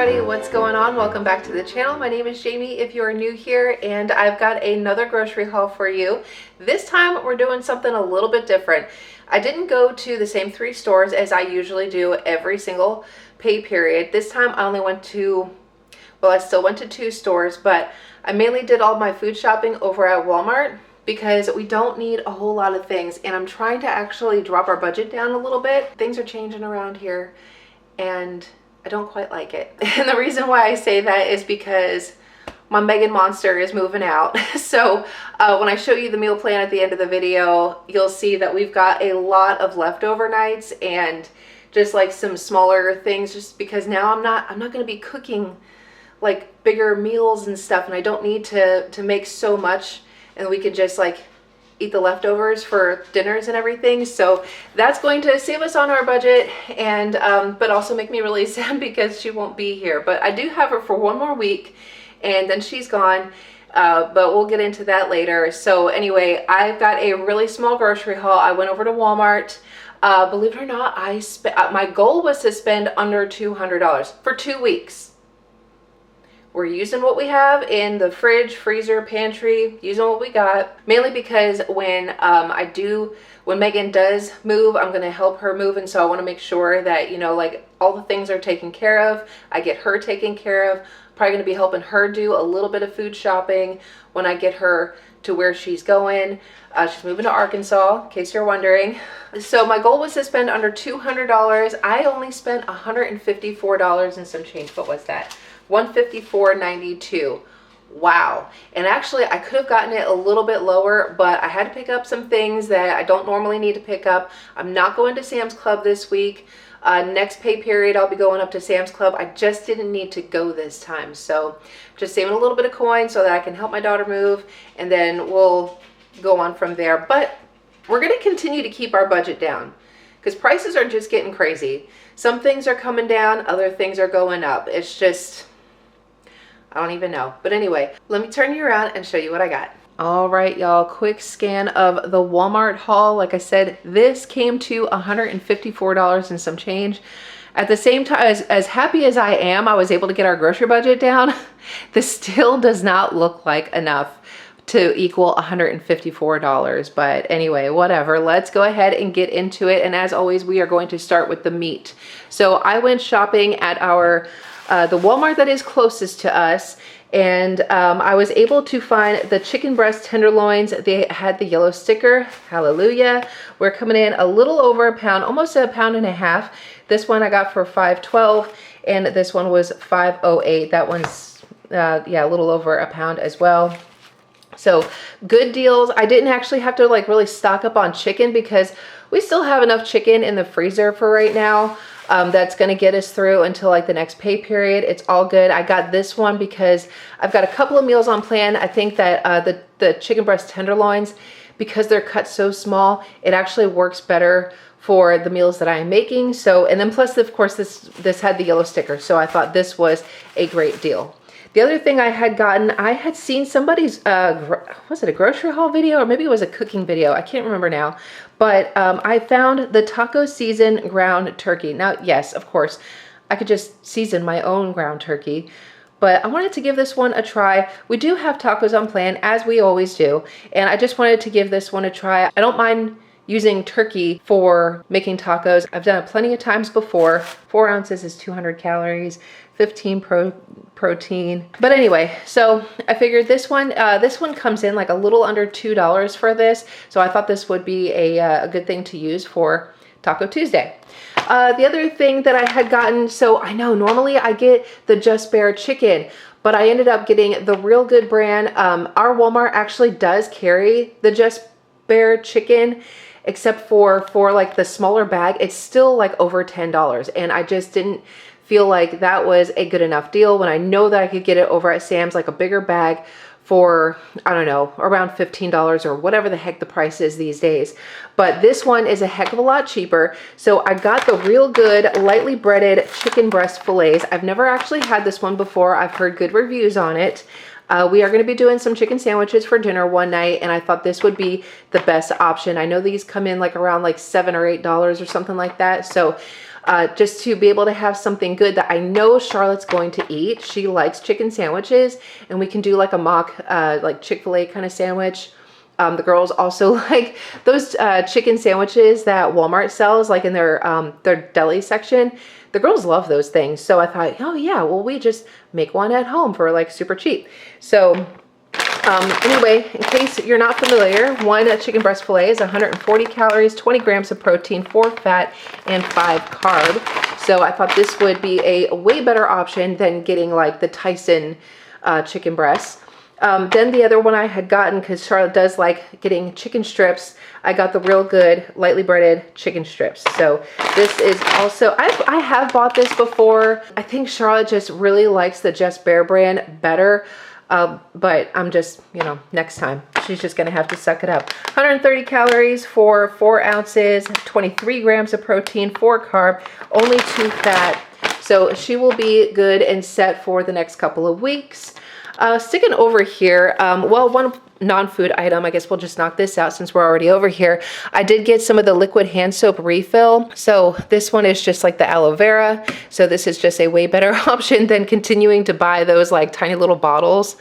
everybody, what's going on? Welcome back to the channel. My name is Jamie if you are new here, and I've got another grocery haul for you. This time we're doing something a little bit different. I didn't go to the same 3 stores as I usually do every single pay period. This time I only went to, well, I still went to 2 stores, but I mainly did all my food shopping over at Walmart because we don't need a whole lot of things, and I'm trying to actually drop our budget down a little bit. Things are changing around here and I don't quite like it. And the reason why I say that is because my Megan monster is moving out. So when I show you the meal plan at the end of the video, you'll see that we've got a lot of leftover nights and just like some smaller things, just because now I'm not going to be cooking like bigger meals and stuff, and I don't need to make so much, and we can just like eat the leftovers for dinners and everything. So that's going to save us on our budget, and but also make me really sad because she won't be here. But I do have her for 1 more week and then she's gone, but we'll get into that later. So anyway, I've got a really small grocery haul. I went over to Walmart. Believe it or not, my goal was to spend under $200 for 2 weeks. We're using what we have in the fridge, freezer, pantry, using what we got, mainly because when Megan does move, I'm going to help her move, and so I want to make sure that, you know, like all the things are taken care of. I get her taken care of. Probably going to be helping her do a little bit of food shopping when I get her to where she's going. She's moving to Arkansas, in case you're wondering. So my goal was to spend under $200. I only spent $154 and some change. What was that? $154.92. Wow. And actually I could have gotten it a little bit lower, but I had to pick up some things that I don't normally need to pick up. I'm not going to Sam's Club this week. Next pay period I'll be going up to Sam's Club. I just didn't need to go this time, so just saving a little bit of coin so that I can help my daughter move, and then we'll go on from there. But we're going to continue to keep our budget down because prices are just getting crazy. Some things are coming down, other things are going up. It's just, I don't even know. But anyway, let me turn you around and show you what I got. All right, y'all, quick scan of the Walmart haul. Like I said, this came to $154 and some change. At the same time, as happy as I am, I was able to get our grocery budget down. This still does not look like enough to equal $154. But anyway, whatever. Let's go ahead and get into it. And as always, we are going to start with the meat. So I went shopping at our the Walmart that is closest to us, and I was able to find the chicken breast tenderloins. They had the yellow sticker. Hallelujah. We're coming in a little over a pound, almost a pound and a half. This one I got for $5.12, and this one was $5.08. That one's yeah, a little over a pound as well. So good deals. I didn't actually have to like really stock up on chicken because we still have enough chicken in the freezer for right now. That's going to get us through until like the next pay period. It's all good. I got this one because I've got a couple of meals on plan. I think that the chicken breast tenderloins, because they're cut so small, it actually works better for the meals that I am making. So, and then plus of course this had the yellow sticker. So I thought this was a great deal. The other thing I had gotten, I had seen somebody's, was it a grocery haul video or maybe it was a cooking video? I can't remember now. But I found the taco season ground turkey. Now, yes, of course, I could just season my own ground turkey, but I wanted to give this one a try. We do have tacos on plan, as we always do, and I just wanted to give this one a try. I don't mind using turkey for making tacos. I've done it plenty of times before. 4 ounces is 200 calories, 15 protein. But anyway, so I figured this one comes in like a little under $2 for this. So I thought this would be a good thing to use for Taco Tuesday. The other thing that I had gotten, so I know normally I get the Just Bare chicken, but I ended up getting the Real Good brand. Our Walmart actually does carry the Just Bare chicken, except for like the smaller bag. It's still like over $10, and I just didn't feel like that was a good enough deal when I know that I could get it over at Sam's, like a bigger bag for, I don't know, around $15 or whatever the heck the price is these days. But this one is a heck of a lot cheaper. So I got the Real Good lightly breaded chicken breast fillets. I've never actually had this one before. I've heard good reviews on it. We are going to be doing some chicken sandwiches for dinner one night, and I thought this would be the best option. I know these come in like around like $7 or $8 or something like that. So just to be able to have something good that I know Charlotte's going to eat. She likes chicken sandwiches, and we can do like a mock like Chick-fil-A kind of sandwich. The girls also like those chicken sandwiches that Walmart sells, like in their deli section. The girls love those things. So I thought, oh yeah, well, we just make one at home for like super cheap. So anyway, in case you're not familiar, one chicken breast fillet is 140 calories, 20 grams of protein, 4 fat, and 5 carb. So I thought this would be a way better option than getting like the Tyson chicken breasts. Then the other one I had gotten, because Charlotte does like getting chicken strips, I got the Real Good lightly breaded chicken strips. So this is also, I have bought this before. I think Charlotte just really likes the Just Bare brand better. But I'm just, you know, next time she's just gonna have to suck it up. 130 calories for 4 ounces, 23 grams of protein, 4 carb, only 2 fat. So she will be good and set for the next couple of weeks. Sticking over here, well, one non-food item, I guess we'll just knock this out since we're already over here. I did get some of the liquid hand soap refill. So this one is just like the aloe vera. So this is just a way better option than continuing to buy those like tiny little bottles.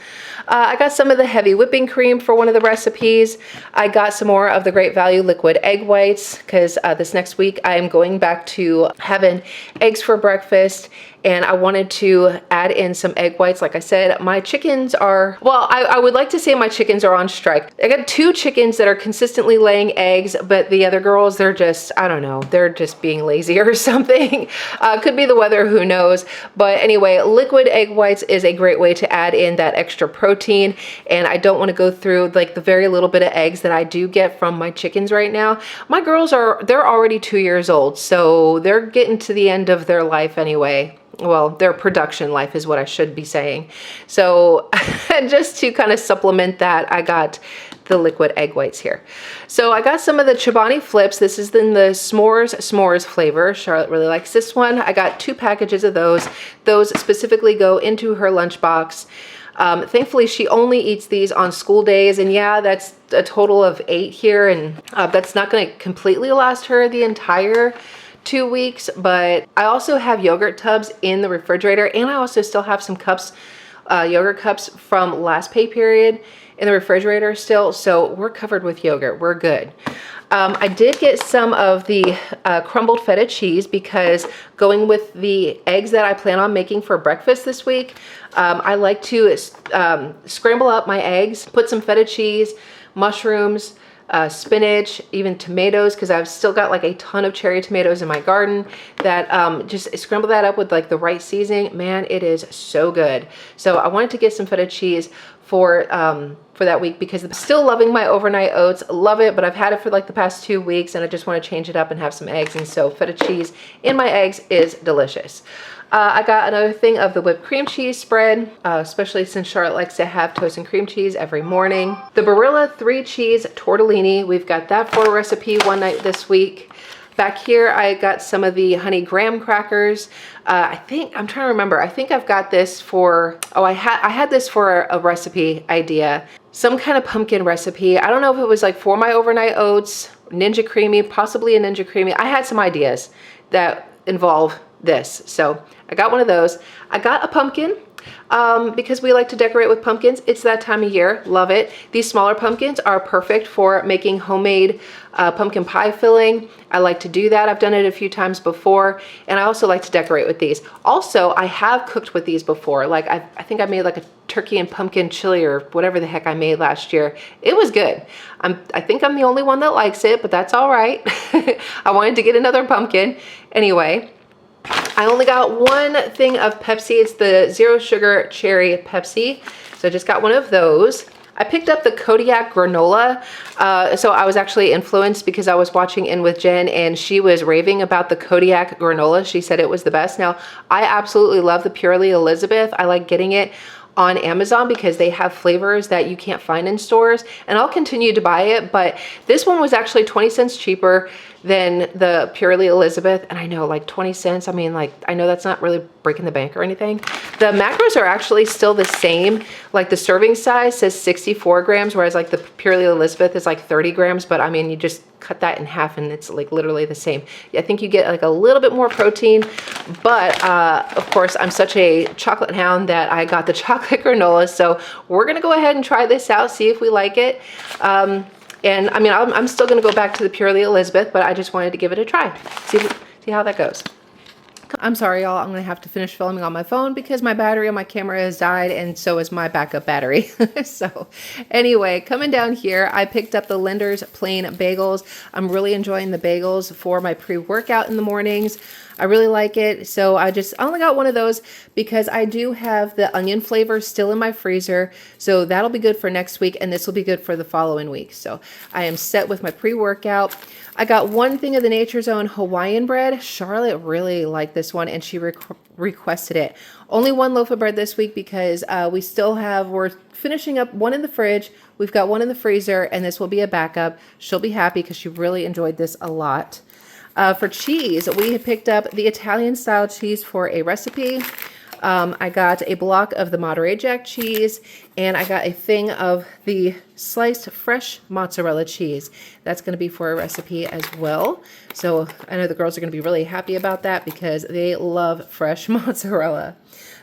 I got some of the heavy whipping cream for one of the recipes. I got some more of the Great Value liquid egg whites because this next week I am going back to having eggs for breakfast, and I wanted to add in some egg whites. Like I said, my chickens are, well, I would like to say my chickens are on strike. I got 2 chickens that are consistently laying eggs, but the other girls, they're just, I don't know, they're just being lazy or something. Could be the weather, who knows. But anyway, liquid egg whites is a great way to add in that extra protein, and I don't want to go through like the very little bit of eggs that I do get from my chickens right now. My girls they're already 2 years old, so they're getting to the end of their life anyway. Well, their production life is what I should be saying. So just to kind of supplement that, I got the liquid egg whites here. So I got some of the Chobani flips. This is in the s'mores flavor. Charlotte really likes this one. I got 2 packages of those. Those specifically go into her lunchbox. Thankfully, she only eats these on school days, and yeah, that's a total of 8 here, and that's not going to completely last her the entire 2 weeks, but I also have yogurt tubs in the refrigerator, and I also still have some cups, yogurt cups from last pay period in the refrigerator still, so we're covered with yogurt. We're good. I did get some of the crumbled feta cheese because going with the eggs that I plan on making for breakfast this week, I like to scramble up my eggs, put some feta cheese, mushrooms, spinach, even tomatoes, because I've still got like a ton of cherry tomatoes in my garden, that just scramble that up with like the right seasoning. Man, it is so good. So I wanted to get some feta cheese for that week because I'm still loving my overnight oats. Love it, but I've had it for like the past 2 weeks, and I just want to change it up and have some eggs, and so feta cheese in my eggs is delicious. I got another thing of the whipped cream cheese spread, especially since Charlotte likes to have toast and cream cheese every morning. The Barilla 3 cheese tortellini, we've got that for a recipe one night this week. Back here, I got some of the honey graham crackers. I'm trying to remember, I think I've got this for, oh, I had this for a recipe idea. Some kind of pumpkin recipe. I don't know if it was like for my overnight oats, Ninja Creamy, possibly a Ninja Creamy. I had some ideas that involve this, so I got one of those. I got a pumpkin because we like to decorate with pumpkins. It's that time of year. Love it. These smaller pumpkins are perfect for making homemade pumpkin pie filling. I like to do that. I've done it a few times before, and I also like to decorate with these. Also, I have cooked with these before. Like I think I made like a turkey and pumpkin chili or whatever the heck I made last year. It was good. I think I'm the only one that likes it, but that's all right. I wanted to get another pumpkin. Anyway, I only got one thing of Pepsi. It's the zero sugar cherry Pepsi. So I just got one of those. I picked up the Kodiak granola. So I was actually influenced because I was watching In with Jen, and she was raving about the Kodiak granola. She said it was the best. Now, I absolutely love the Purely Elizabeth. I like getting it on Amazon because they have flavors that you can't find in stores, and I'll continue to buy it, but this one was actually 20 cents cheaper than the Purely Elizabeth. And I know, like 20 cents, I mean, like, I know that's not really breaking the bank or anything. The macros are actually still the same. Like the serving size says 64 grams, whereas like the Purely Elizabeth is like 30 grams, but I mean, you just cut that in half and it's like literally the same. I think you get like a little bit more protein, but of course I'm such a chocolate hound that I got the chocolate granola. So we're gonna go ahead and try this out, see if we like it. And I mean, I'm still gonna go back to the Purely Elizabeth, but I just wanted to give it a try. See how that goes. I'm sorry, y'all. I'm gonna have to finish filming on my phone because my battery on my camera has died, and so is my backup battery. So anyway, coming down here, I picked up the Linder's Plain Bagels. I'm really enjoying the bagels for my pre-workout in the mornings. I really like it. So I only got one of those because I do have the onion flavor still in my freezer. So that'll be good for next week, and this will be good for the following week. So I am set with my pre-workout. I got one thing of the Nature's Own Hawaiian bread. Charlotte really liked this one, and she requested it. Only one loaf of bread this week because we're finishing up one in the fridge. We've got one in the freezer, and this will be a backup. She'll be happy because she really enjoyed this a lot. For cheese, we had picked up the Italian style cheese for a recipe. I got a block of the Monterey Jack cheese, and I got a thing of the sliced fresh mozzarella cheese. That's going to be for a recipe as well. So I know the girls are going to be really happy about that because they love fresh mozzarella.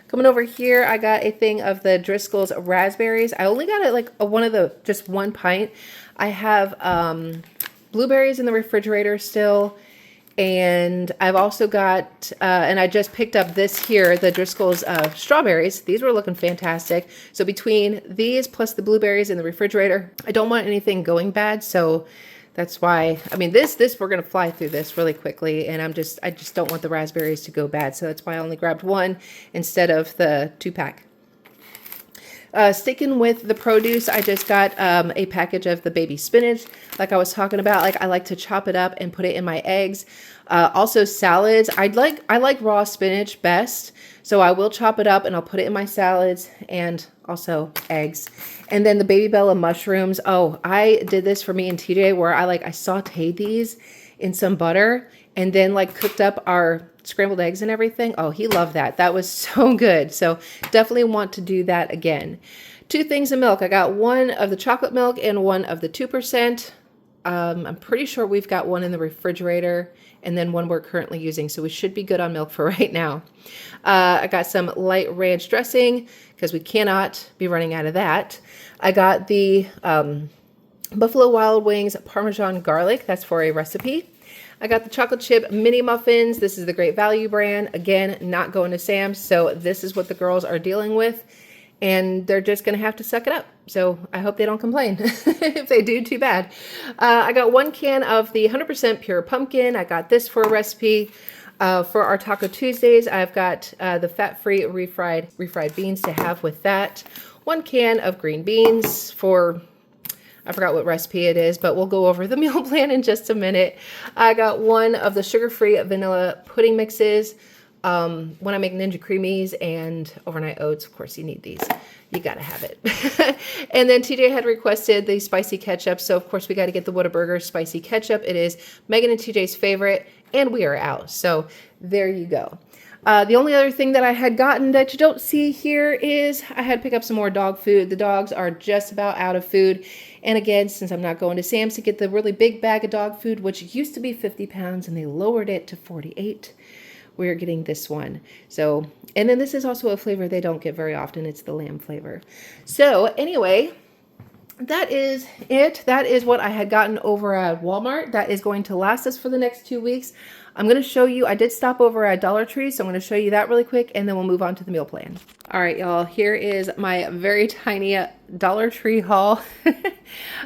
Coming over here, I got a thing of the Driscoll's raspberries. I only got it like just 1 pint. I have blueberries in the refrigerator still. And I've also got, and I just picked up this here, the Driscoll's strawberries. These were looking fantastic. So between these plus the blueberries in the refrigerator, I don't want anything going bad. So that's why, I mean, this we're going to fly through this really quickly. And I just don't want the raspberries to go bad. So that's why I only grabbed one instead of the 2-pack. Sticking with the produce, I just got a package of the baby spinach. Like I was talking about, like I like to chop it up and put it in my eggs. Also salads. I like raw spinach best, so I will chop it up and I'll put it in my salads and also eggs. And then the Baby Bella mushrooms. Oh, I did this for me and TJ where I sauteed these in some butter and then like cooked up our scrambled eggs and everything. Oh, he loved that. That was so good. So definitely want to do that again. 2 things of milk. I got one of the chocolate milk and one of the 2%. I'm pretty sure we've got one in the refrigerator and then one we're currently using. So we should be good on milk for right now. I got some light ranch dressing because we cannot be running out of that. I got the Buffalo Wild Wings Parmesan garlic. That's for a recipe. I got the chocolate chip mini muffins. This is the Great Value brand. Again, not going to Sam's. So this is what the girls are dealing with. And they're just going to have to suck it up. So I hope they don't complain. If they do, too bad. I got 1 can of the 100% pure pumpkin. I got this for a recipe. For our Taco Tuesdays, I've got the fat-free refried beans to have with that. 1 can of green beans for... I forgot what recipe it is, but we'll go over the meal plan in just a minute. I got 1 of the sugar-free vanilla pudding mixes. When I make Ninja Creamies and overnight oats, of course you need these. You gotta have it. And then TJ had requested the spicy ketchup, so of course we gotta get the Whataburger spicy ketchup. It is Megan and TJ's favorite, and we are out. So there you go. The only other thing that I had gotten that you don't see here is I had to pick up some more dog food. The dogs are just about out of food. And again, since I'm not going to Sam's to get the really big bag of dog food, which used to be 50 pounds and they lowered it to 48, we're getting this one. So, and then this is also a flavor they don't get very often. It's the lamb flavor. So anyway, that is it. That is what I had gotten over at Walmart. That is going to last us for the next 2 weeks. I'm going to show you, I did stop over at Dollar Tree, so I'm going to show you that really quick, and then we'll move on to the meal plan. All right, y'all, here is my very tiny Dollar Tree haul.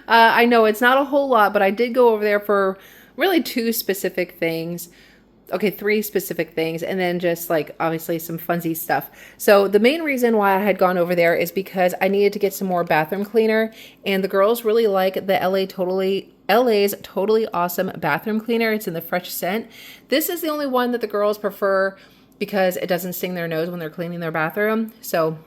I know it's not a whole lot, but I did go over there for really 2 specific things. Okay, 3 specific things, and then just like obviously some funsy stuff. So the main reason why I had gone over there is because I needed to get some more bathroom cleaner, and the girls really like the LA's Totally Awesome bathroom cleaner. It's in the fresh scent. This is the only one that the girls prefer because it doesn't sting their nose when they're cleaning their bathroom. So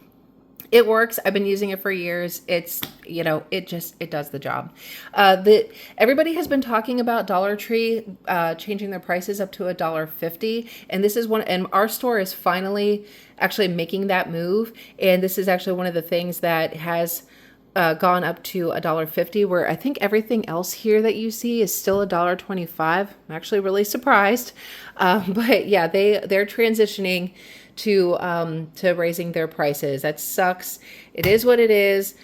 It works. I've been using it for years. It's, you know, it does the job. Everybody has been talking about Dollar Tree changing their prices up to $1.50. And this is one, and our store is finally actually making that move. And this is actually one of the things that has gone up to $1.50, where I think everything else here that you see is still $1.25. I'm actually really surprised. But yeah, they're transitioning to raising their prices. That sucks. It is what it is.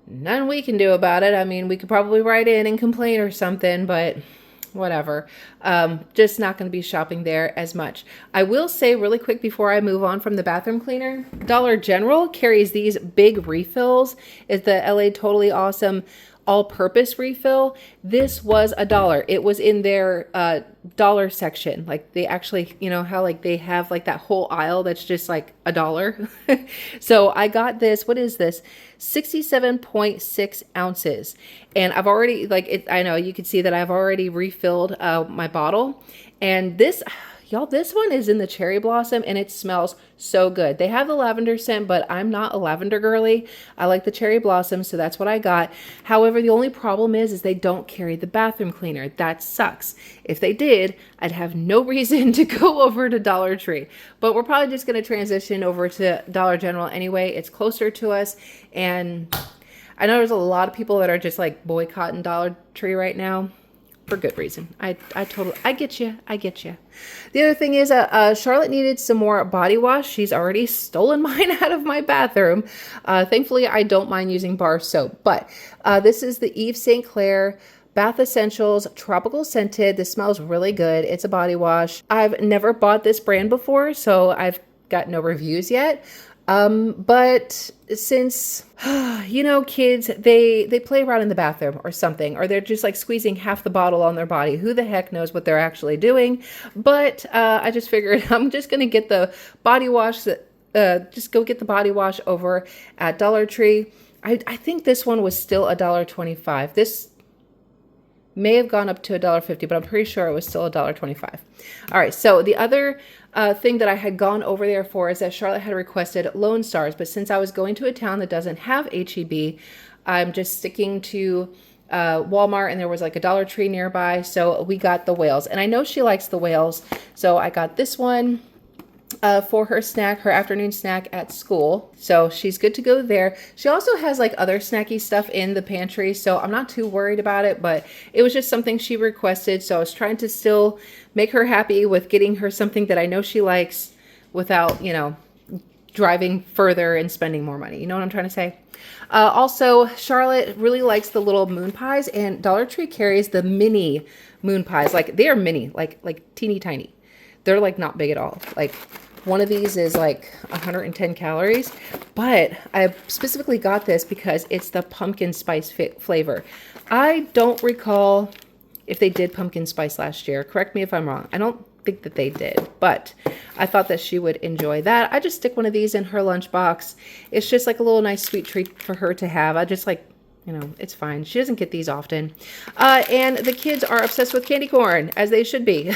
Nothing we can do about it. I mean, we could probably write in and complain or something, but whatever. Just not going to be shopping there as much. I will say really quick before I move on from the bathroom cleaner, Dollar General carries these big refills. It's the LA Totally Awesome all-purpose refill. This was $1. It was in their dollar section. Like they actually, you know how like they have like that whole aisle that's just like $1. So I got this. What is this? 67.6 ounces. And I've already I know you can see that I've already refilled my bottle. And this, y'all, this one is in the cherry blossom and it smells so good. They have the lavender scent, but I'm not a lavender girly. I like the cherry blossom, so that's what I got. However, the only problem is they don't carry the bathroom cleaner. That sucks. If they did, I'd have no reason to go over to Dollar Tree. But we're probably just going to transition over to Dollar General anyway. It's closer to us, and I know there's a lot of people that are just like boycotting Dollar Tree right now. For good reason. I get you. I get you. The other thing is Charlotte needed some more body wash. She's already stolen mine out of my bathroom. Thankfully, I don't mind using bar soap, but this is the Yves St. Clair Bath Essentials Tropical Scented. This smells really good. It's a body wash. I've never bought this brand before, so I've got no reviews yet. But since, you know, kids, they play around in the bathroom or something, or they're just like squeezing half the bottle on their body. Who the heck knows what they're actually doing? But I just figured I'm just going to get the body wash, just go get the body wash over at Dollar Tree. I think this one was still $1.25. This may have gone up to $1.50, but I'm pretty sure it was still $1.25. All right, so the other thing that I had gone over there for is that Charlotte had requested Lone Stars, but since I was going to a town that doesn't have HEB, I'm just sticking to Walmart, and there was like a Dollar Tree nearby, so we got the whales. And I know she likes the whales, so I got this one for her snack, her afternoon snack at school. So she's good to go there. She also has like other snacky stuff in the pantry, so I'm not too worried about it, but it was just something she requested. So I was trying to still make her happy with getting her something that I know she likes without, you know, driving further and spending more money. You know what I'm trying to say? Also, Charlotte really likes the little moon pies, and Dollar Tree carries the mini moon pies. Like they are mini, like teeny tiny. They're like not big at all. Like one of these is like 110 calories, but I specifically got this because it's the pumpkin spice flavor. I don't recall if they did pumpkin spice last year. Correct me if I'm wrong. I don't think that they did, but I thought that she would enjoy that. I just stick one of these in her lunchbox. It's just like a little nice sweet treat for her to have. I just like, you know, it's fine. She doesn't get these often. And the kids are obsessed with candy corn, as they should be.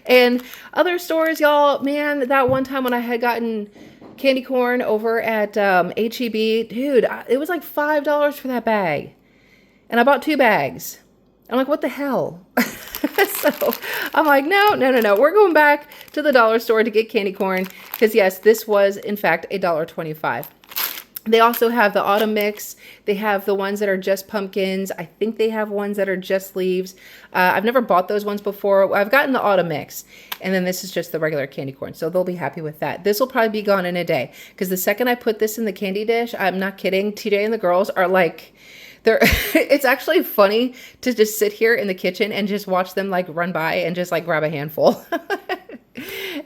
And other stores, y'all, man, that one time when I had gotten candy corn over at HEB, dude, it was like $5 for that bag. And I bought 2 bags. I'm like, what the hell? So I'm like, no. We're going back to the dollar store to get candy corn. Because yes, this was in fact $1.25. They also have the autumn mix. They have the ones that are just pumpkins. I think they have ones that are just leaves. I've never bought those ones before. I've gotten the autumn mix. And then this is just the regular candy corn. So they'll be happy with that. This will probably be gone in a day. Because the second I put this in the candy dish, I'm not kidding, TJ and the girls are like, it's actually funny to just sit here in the kitchen and just watch them like run by and just like grab a handful.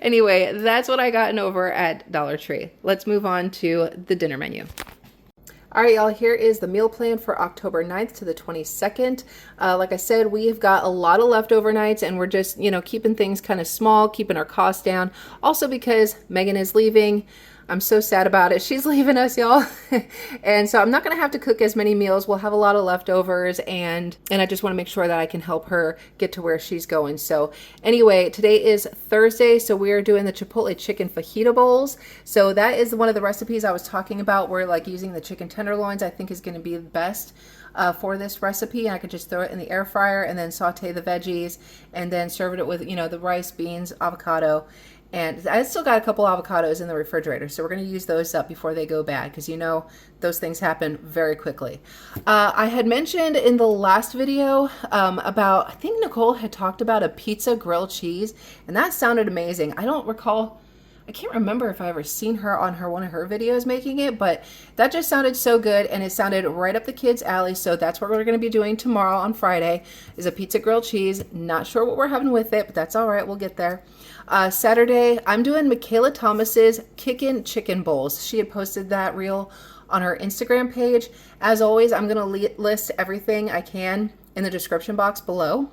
Anyway, that's what I gotten over at Dollar Tree. Let's move on to the dinner menu. All right, y'all, here is the meal plan for October 9th to the 22nd. Like I said, we have got a lot of leftover nights, and we're just, you know, keeping things kind of small, keeping our costs down. Also because Megan is leaving. I'm so sad about it. She's leaving us, y'all. And so I'm not going to have to cook as many meals. We'll have a lot of leftovers, and I just want to make sure that I can help her get to where she's going. So anyway, today is Thursday, so we are doing the Chipotle chicken fajita bowls. So that is one of the recipes I was talking about, where like using the chicken tenderloins I think is going to be the best for this recipe. And I could just throw it in the air fryer and then saute the veggies and then serve it with, you know, the rice, beans, avocado. And I still got a couple avocados in the refrigerator, so we're going to use those up before they go bad, because you know those things happen very quickly. I had mentioned in the last video about, I think Nicole had talked about a pizza grilled cheese, and that sounded amazing. I don't recall, I can't remember if I ever seen her on one of her videos making it, but that just sounded so good, and it sounded right up the kids' alley. So that's what we're going to be doing tomorrow on Friday, is a pizza grilled cheese. Not sure what we're having with it, but that's all right. We'll get there. Saturday, I'm doing Michaela Thomas's Kickin chicken bowls. She had posted that reel on her Instagram page. As always, I'm going to list everything I can in the description box below.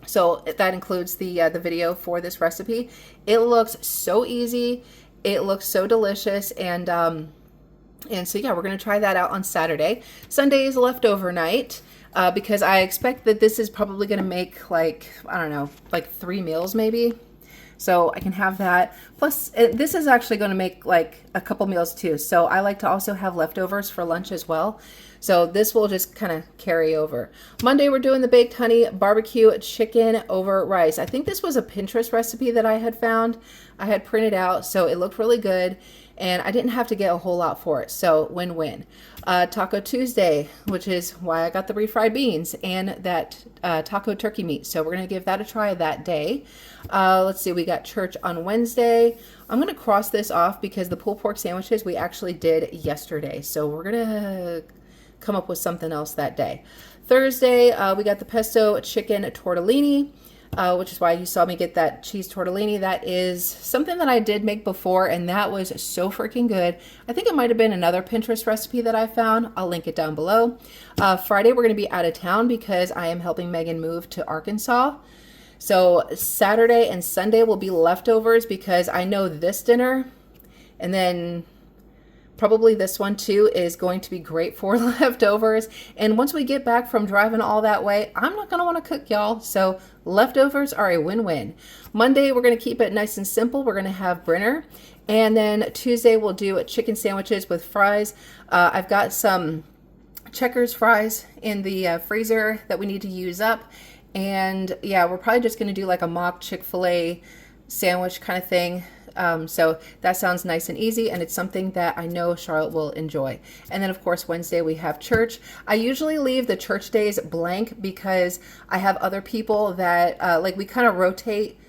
So that includes the video for this recipe. It looks so easy. It looks so delicious. And so yeah, we're going to try that out on Saturday. Sunday is leftover night. Because I expect that this is probably going to make like, I don't know, like 3 meals maybe. So I can have that. Plus, this is actually going to make like a couple meals too. So I like to also have leftovers for lunch as well. So this will just kind of carry over. Monday, we're doing the baked honey BBQ chicken over rice. I think this was a Pinterest recipe that I had found. I had printed out, so it looked really good. And I didn't have to get a whole lot for it. So win-win. Taco Tuesday, which is why I got the refried beans and that taco turkey meat. So we're going to give that a try that day. Let's see, we got church on Wednesday. I'm going to cross this off because the pulled pork sandwiches we actually did yesterday. So we're going to come up with something else that day. Thursday, we got the pesto chicken tortellini. Which is why you saw me get that cheese tortellini. That is something that I did make before, and that was so freaking good. I think it might have been another Pinterest recipe that I found. I'll link it down below. Friday, we're going to be out of town because I am helping Megan move to Arkansas. So Saturday and Sunday will be leftovers because I know this dinner, and then probably this one too, is going to be great for leftovers. And once we get back from driving all that way, I'm not going to want to cook, y'all. So leftovers are a win-win. Monday, we're going to keep it nice and simple. We're going to have Brinner. And then Tuesday, we'll do chicken sandwiches with fries. I've got some Checkers fries in the freezer that we need to use up. And yeah, we're probably just going to do like a mock Chick-fil-A sandwich kind of thing. So that sounds nice and easy, and it's something that I know Charlotte will enjoy. And then of course Wednesday we have church. I usually leave the church days blank because I have other people that like we kind of rotate.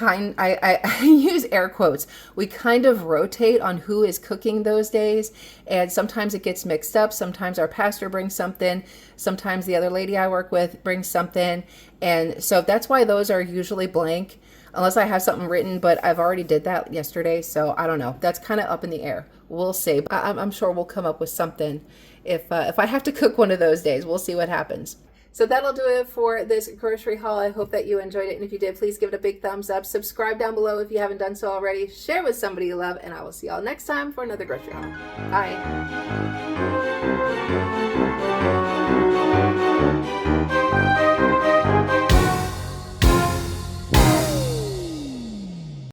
I use air quotes. We kind of rotate on who is cooking those days, and sometimes it gets mixed up. Sometimes our pastor brings something. Sometimes the other lady I work with brings something, and so that's why those are usually blank. Unless I have something written, but I've already did that yesterday, so I don't know. That's kind of up in the air. We'll see. I'm sure we'll come up with something if I have to cook one of those days. We'll see what happens. So that'll do it for this grocery haul. I hope that you enjoyed it, and if you did, please give it a big thumbs up. Subscribe down below if you haven't done so already. Share with somebody you love, and I will see y'all next time for another grocery haul. Bye.